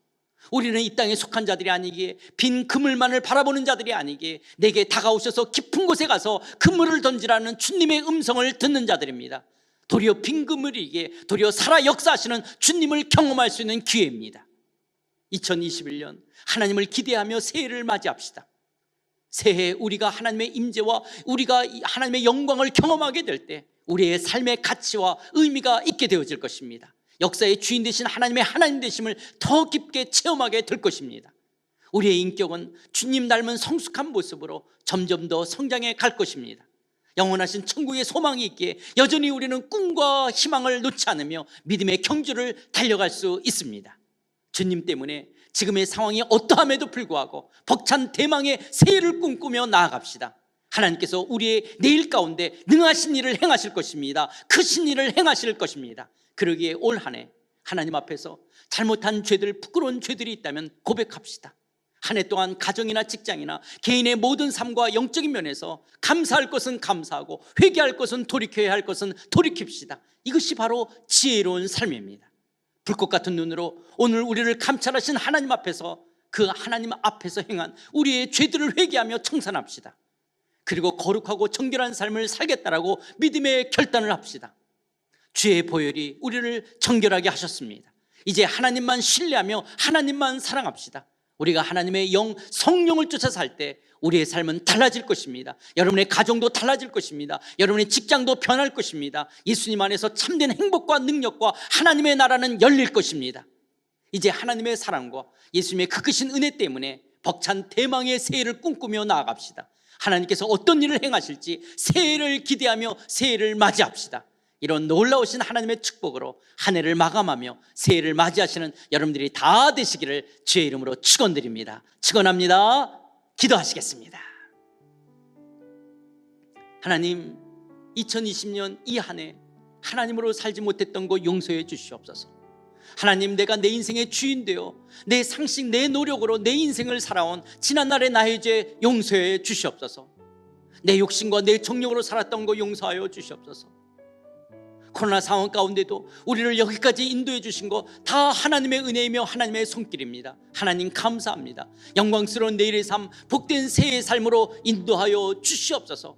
Speaker 3: 우리는 이 땅에 속한 자들이 아니기에 빈 그물만을 바라보는 자들이 아니기에 내게 다가오셔서 깊은 곳에 가서 그물을 던지라는 주님의 음성을 듣는 자들입니다. 도리어 빈 그물이기에 도리어 살아 역사하시는 주님을 경험할 수 있는 기회입니다. 2021년 하나님을 기대하며 새해를 맞이합시다. 새해 우리가 하나님의 임재와 우리가 하나님의 영광을 경험하게 될 때 우리의 삶의 가치와 의미가 있게 되어질 것입니다. 역사의 주인 되신 하나님의 하나님 되심을 더 깊게 체험하게 될 것입니다. 우리의 인격은 주님 닮은 성숙한 모습으로 점점 더 성장해 갈 것입니다. 영원하신 천국의 소망이 있기에 여전히 우리는 꿈과 희망을 놓지 않으며 믿음의 경주를 달려갈 수 있습니다. 주님 때문에 지금의 상황이 어떠함에도 불구하고 벅찬 대망의 새해를 꿈꾸며 나아갑시다. 하나님께서 우리의 내일 가운데 능하신 일을 행하실 것입니다. 크신 일을 행하실 것입니다. 그러기에 올 한 해 하나님 앞에서 잘못한 죄들, 부끄러운 죄들이 있다면 고백합시다. 한 해 동안 가정이나 직장이나 개인의 모든 삶과 영적인 면에서 감사할 것은 감사하고 회개할 것은 돌이켜야 할 것은 돌이킵시다. 이것이 바로 지혜로운 삶입니다. 불꽃 같은 눈으로 오늘 우리를 감찰하신 하나님 앞에서 그 하나님 앞에서 행한 우리의 죄들을 회개하며 청산합시다. 그리고 거룩하고 정결한 삶을 살겠다라고 믿음의 결단을 합시다. 주의 보혈이 우리를 정결하게 하셨습니다. 이제 하나님만 신뢰하며 하나님만 사랑합시다. 우리가 하나님의 영 성령을 쫓아 살 때 우리의 삶은 달라질 것입니다. 여러분의 가정도 달라질 것입니다. 여러분의 직장도 변할 것입니다. 예수님 안에서 참된 행복과 능력과 하나님의 나라는 열릴 것입니다. 이제 하나님의 사랑과 예수님의 그 크신 은혜 때문에 벅찬 대망의 새해를 꿈꾸며 나아갑시다. 하나님께서 어떤 일을 행하실지 새해를 기대하며 새해를 맞이합시다. 이런 놀라우신 하나님의 축복으로 한 해를 마감하며 새해를 맞이하시는 여러분들이 다 되시기를 주의 이름으로 축원드립니다. 축원합니다. 기도하시겠습니다. 하나님, 2020년 이 한 해 하나님으로 살지 못했던 거 용서해 주시옵소서. 하나님, 내가 내 인생의 주인 되어 내 상식, 내 노력으로 내 인생을 살아온 지난날의 나의 죄 용서해 주시옵소서. 내 욕심과 내 정욕으로 살았던 거 용서하여 주시옵소서. 코로나 상황 가운데도 우리를 여기까지 인도해 주신 거 다 하나님의 은혜이며 하나님의 손길입니다. 하나님 감사합니다. 영광스러운 내일의 삶, 복된 새해의 삶으로 인도하여 주시옵소서.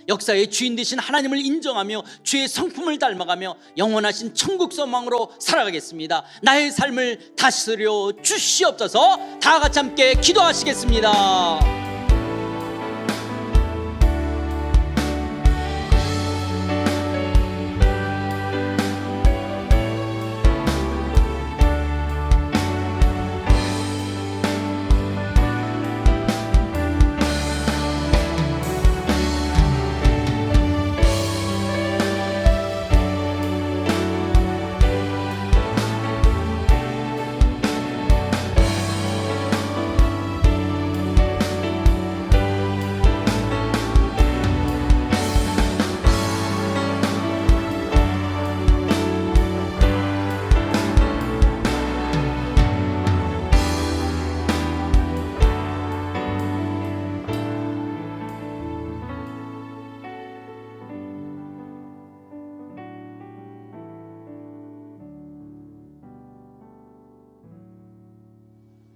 Speaker 3: 역사의 주인 되신 하나님을 인정하며 주의 성품을 닮아가며 영원하신 천국 소망으로 살아가겠습니다. 나의 삶을 다스려 주시옵소서. 다 같이 함께 기도하시겠습니다.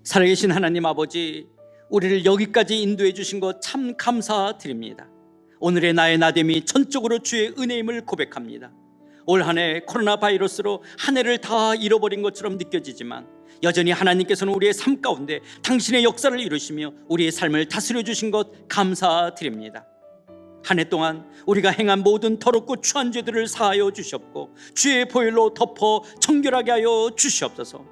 Speaker 3: 살아계신 하나님 아버지, 우리를 여기까지 인도해 주신 것 참 감사드립니다. 오늘의 나의 나됨이 전적으로 주의 은혜임을 고백합니다. 올 한 해 코로나 바이러스로 한 해를 다 잃어버린 것처럼 느껴지지만 여전히 하나님께서는 우리의 삶 가운데 당신의 역사를 이루시며 우리의 삶을 다스려 주신 것 감사드립니다. 한 해 동안 우리가 행한 모든 더럽고 추한 죄들을 사하여 주셨고 주의 보혈로 덮어 정결하게 하여 주시옵소서.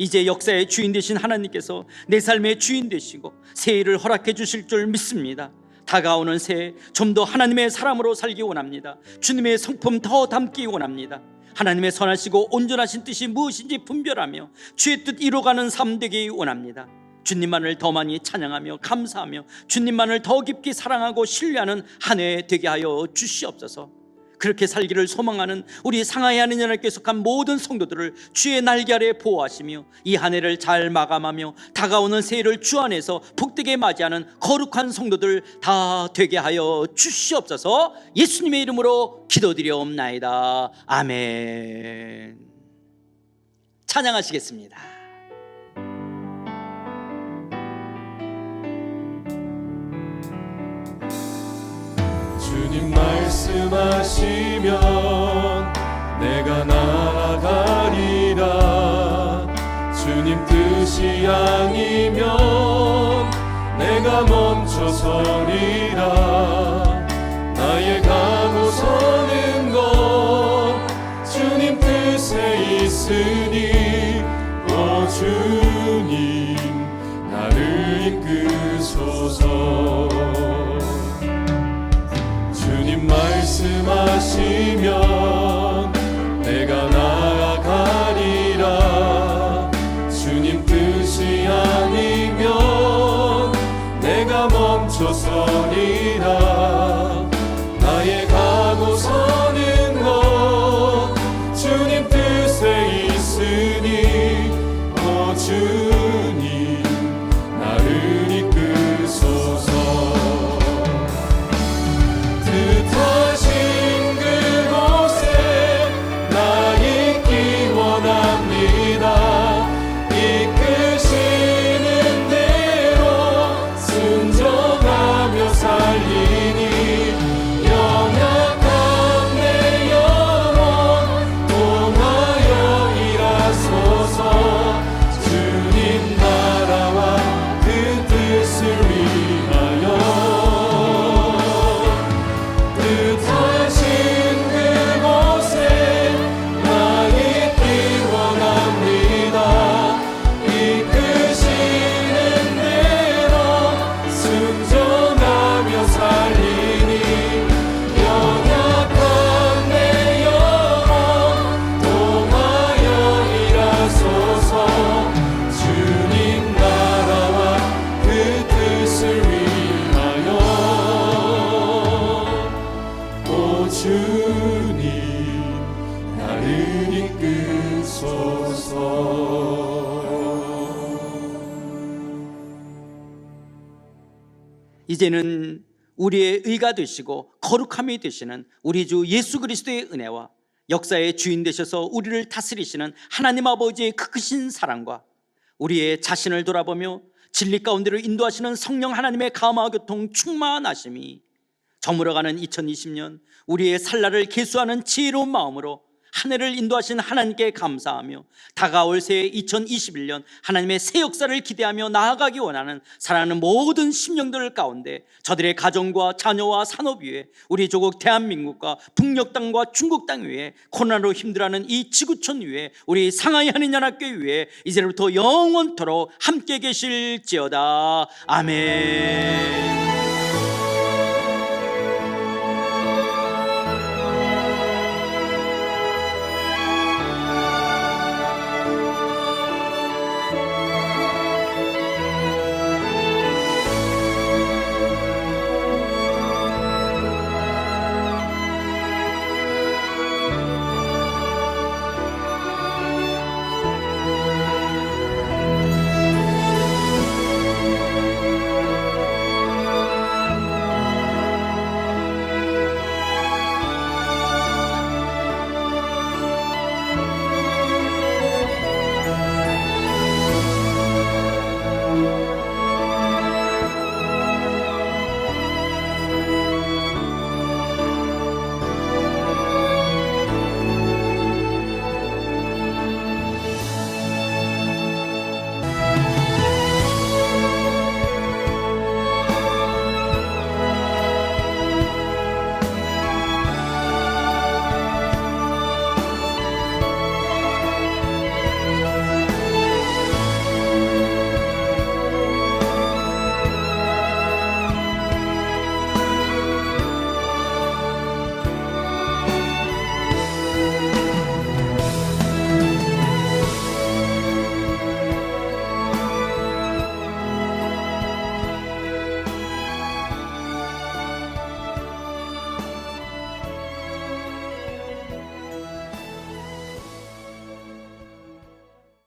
Speaker 3: 이제 역사의 주인 되신 하나님께서 내 삶의 주인 되시고 새해를 허락해 주실 줄 믿습니다. 다가오는 새해 좀 더 하나님의 사람으로 살기 원합니다. 주님의 성품 더 담기 원합니다. 하나님의 선하시고 온전하신 뜻이 무엇인지 분별하며 주의 뜻 이루어가는 삶 되기 원합니다. 주님만을 더 많이 찬양하며 감사하며 주님만을 더 깊이 사랑하고 신뢰하는 한 해 되게 하여 주시옵소서. 그렇게 살기를 소망하는 우리 상하이 하느님께 속한 모든 성도들을 주의 날개 아래 보호하시며 이 한 해를 잘 마감하며 다가오는 새해를 주 안에서 복되게 맞이하는 거룩한 성도들 다 되게 하여 주시옵소서. 예수님의 이름으로 기도드리옵나이다. 아멘. 찬양하시겠습니다.
Speaker 1: 주님 말씀하시면 내가 나아가리라. 주님 뜻이 아니면 내가 멈춰서리라. 나의 가고 서는 것 주님 뜻에 있으니 오 주님 나를 이끄소서. 주님 말씀하시면 내가 나아가리라. 주님 뜻이 아니면 내가 멈춰서리라. 나의 가고 서는 것 주님 뜻에 있으니 오 주님 나를 이끄소서. 뜻하신 그곳에 나를 이끄소서.
Speaker 3: 이제는 우리의 의가 되시고 거룩함이 되시는 우리 주 예수 그리스도의 은혜와 역사의 주인 되셔서 우리를 다스리시는 하나님 아버지의 그 크신 사랑과 우리의 자신을 돌아보며 진리 가운데로 인도하시는 성령 하나님의 감화 교통 충만하심이 저물어가는 2020년 우리의 살날을 계수하는 지혜로운 마음으로 한 해를 인도하신 하나님께 감사하며 다가올 새해 2021년 하나님의 새 역사를 기대하며 나아가기 원하는 사랑하는 모든 심령들 가운데 저들의 가정과 자녀와 산업 위에 우리 조국 대한민국과 북녘 땅과 중국 땅 위에 코로나로 힘들어하는 이 지구촌 위에 우리 상하이 한인연합교회 위에 이제부터 영원토록 함께 계실지어다. 아멘.